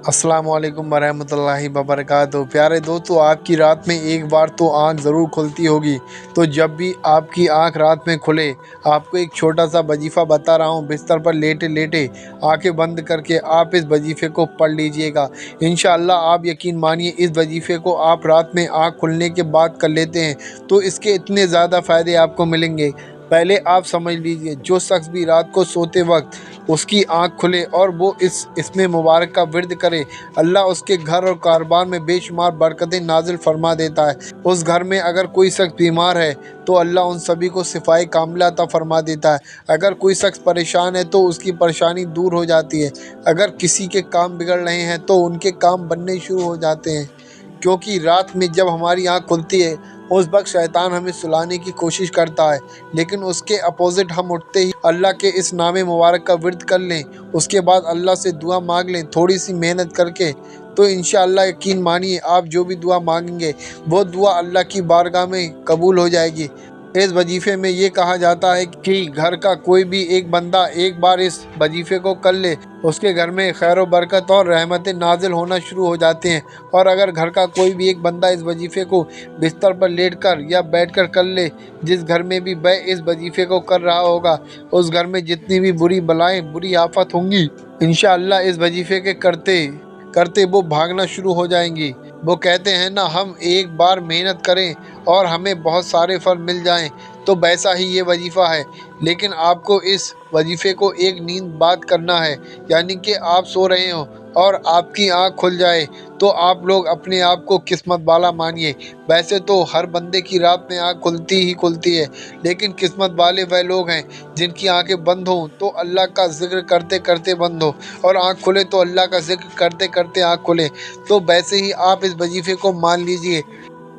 अस्सलाम वालेकुम वरहमतुल्लाहि वबरकातुहू। प्यारे दोस्तों, आपकी रात में एक बार तो आँख ज़रूर खुलती होगी। तो जब भी आपकी आँख रात में खुले, आपको एक छोटा सा वजीफ़ा बता रहा हूँ। बिस्तर पर लेटे लेटे आंखें बंद करके आप इस वजीफ़े को पढ़ लीजिएगा। इंशाअल्लाह आप यकीन मानिए, इस वजीफ़े को आप रात में आँख खुलने के बाद कर लेते हैं तो इसके इतने ज़्यादा फ़ायदे आपको मिलेंगे। पहले आप समझ लीजिए, जो शख्स भी रात को सोते वक्त उसकी आंख खुले और वो इसमें मुबारक का विर्द करे, अल्लाह उसके घर और कारोबार में बेशुमार बरकतें नाजिल फरमा देता है। उस घर में अगर कोई शख्स बीमार है तो अल्लाह उन सभी को शिफाए कामिला अता फरमा देता है। अगर कोई शख्स परेशान है तो उसकी परेशानी दूर हो जाती है। अगर किसी के काम बिगड़ रहे हैं तो उनके काम बनने शुरू हो जाते हैं। क्योंकि रात में जब हमारी आँख खुलती है उस वक्त शैतान हमें सुलाने की कोशिश करता है, लेकिन उसके अपोजिट हम उठते ही अल्लाह के इस नामे मुबारक का विर्द कर लें, उसके बाद अल्लाह से दुआ मांग लें थोड़ी सी मेहनत करके, तो इंशाअल्लाह यकीन मानिए आप जो भी दुआ मांगेंगे वो दुआ अल्लाह की बारगाह में कबूल हो जाएगी। इस वजीफ़े में ये कहा जाता है कि घर का कोई भी एक बंदा एक बार इस वजीफ़े को कर ले, उसके घर में खैर व बरकत और रहमतें नाजिल होना शुरू हो जाते हैं। और अगर घर का कोई भी एक बंदा इस वजीफ़े को बिस्तर पर लेटकर या बैठकर कर ले, जिस घर में भी वह इस वजीफ़े को कर रहा होगा, उस घर में जितनी भी बुरी बलाएँ, बुरी आफत होंगी, इंशाअल्लाह इस वजीफ़े के करते करते वो भागना शुरू हो जाएंगी। वो कहते हैं ना, हम एक बार मेहनत करें और हमें बहुत सारे फल मिल जाएं, तो वैसा ही ये वजीफ़ा है। लेकिन आपको इस वजीफ़े को एक नींद बाद करना है, यानी कि आप सो रहे हो और आपकी आँख खुल जाए तो आप लोग अपने आप को किस्मत वाला मानिए। वैसे तो हर बंदे की रात में आँख खुलती ही खुलती है, लेकिन किस्मत वाले वह लोग हैं जिनकी आंखें बंद हों तो अल्लाह का ज़िक्र करते करते बंद हो, और आँख खुले तो अल्लाह का ज़िक्र करते करते आँख खुले। तो वैसे ही आप इस वजीफ़े को मान लीजिए,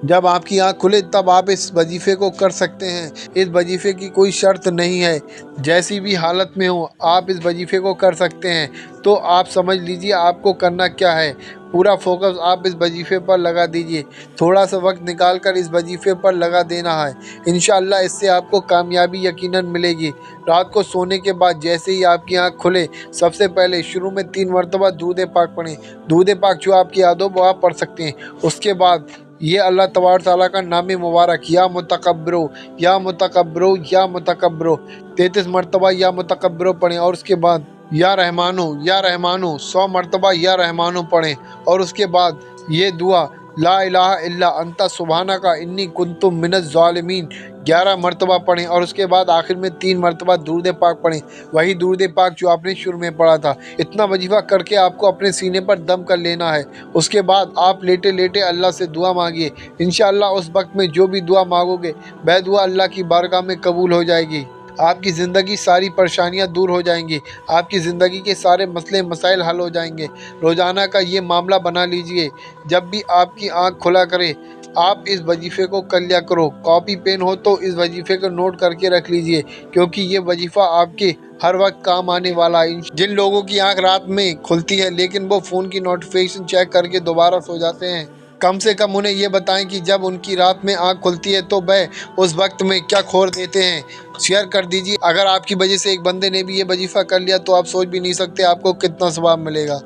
जब आपकी आँख खुले तब आप इस वजीफ़े को कर सकते हैं। इस वजीफ़े की कोई शर्त नहीं है, जैसी भी हालत में हो आप इस वजीफ़े को कर सकते हैं। तो आप समझ लीजिए आपको करना क्या है। पूरा फोकस आप इस वजीफ़े पर लगा दीजिए, थोड़ा सा वक्त निकाल कर इस वजीफ़े पर लगा देना है। इंशाअल्लाह इससे आपको कामयाबी यकीनन मिलेगी। रात को सोने के बाद जैसे ही आपकी आँख खुले, सबसे पहले शुरू में 3 मरतबा दूध पाक पढ़ें। दूध पाक जो आपकी याद हो वो आप पढ़ सकते हैं। उसके बाद ये अल्लाह तबारक तआला का नाम मुबारक या मुतकब्बिरो या मुतकब्बिरो या मुतकब्बिरो 33 मरतबा या मुतकब्बिरो पढ़ें। और उसके बाद या रहमानो 100 मरतबा या रहमानो पढ़ें। और उसके बाद ये दुआ ला इलाहा इल्ला अंता सुबहानका इन्नी कुन्तु मिनज़ ज़ालिमीन 11 मरतबा पढ़ें। और उसके बाद आखिर में 3 मरतबा दुरूद पाक पढ़ें, वही दुरूद पाक जो आपने शुरू में पढ़ा था। इतना वजीफ़ा करके आपको अपने सीने पर दम कर लेना है। उसके बाद आप लेटे लेटे अल्लाह से दुआ मांगिए। इंशाअल्लाह उस वक्त में जो भी दुआ मांगोगे वह दुआ अल्लाह की बारगाह में कबूल हो जाएगी। आपकी ज़िंदगी सारी परेशानियां दूर हो जाएंगी, आपकी ज़िंदगी के सारे मसले मसाइल हल हो जाएंगे। रोज़ाना का ये मामला बना लीजिए, जब भी आपकी आंख खुला करे आप इस वजीफ़े को कर लिया करो। कॉपी पेन हो तो इस वजीफ़े को नोट करके रख लीजिए, क्योंकि ये वजीफ़ा आपके हर वक्त काम आने वाला है। जिन लोगों की आंख रात में खुलती है लेकिन वो फ़ोन की नोटिफिकेशन चेक करके दोबारा सो जाते हैं, कम से कम उन्हें ये बताएं कि जब उनकी रात में आंख खुलती है तो वह उस वक्त में क्या खोर देते हैं। शेयर कर दीजिए। अगर आपकी वजह से एक बंदे ने भी ये वजीफ़ा कर लिया तो आप सोच भी नहीं सकते आपको कितना सवाब मिलेगा।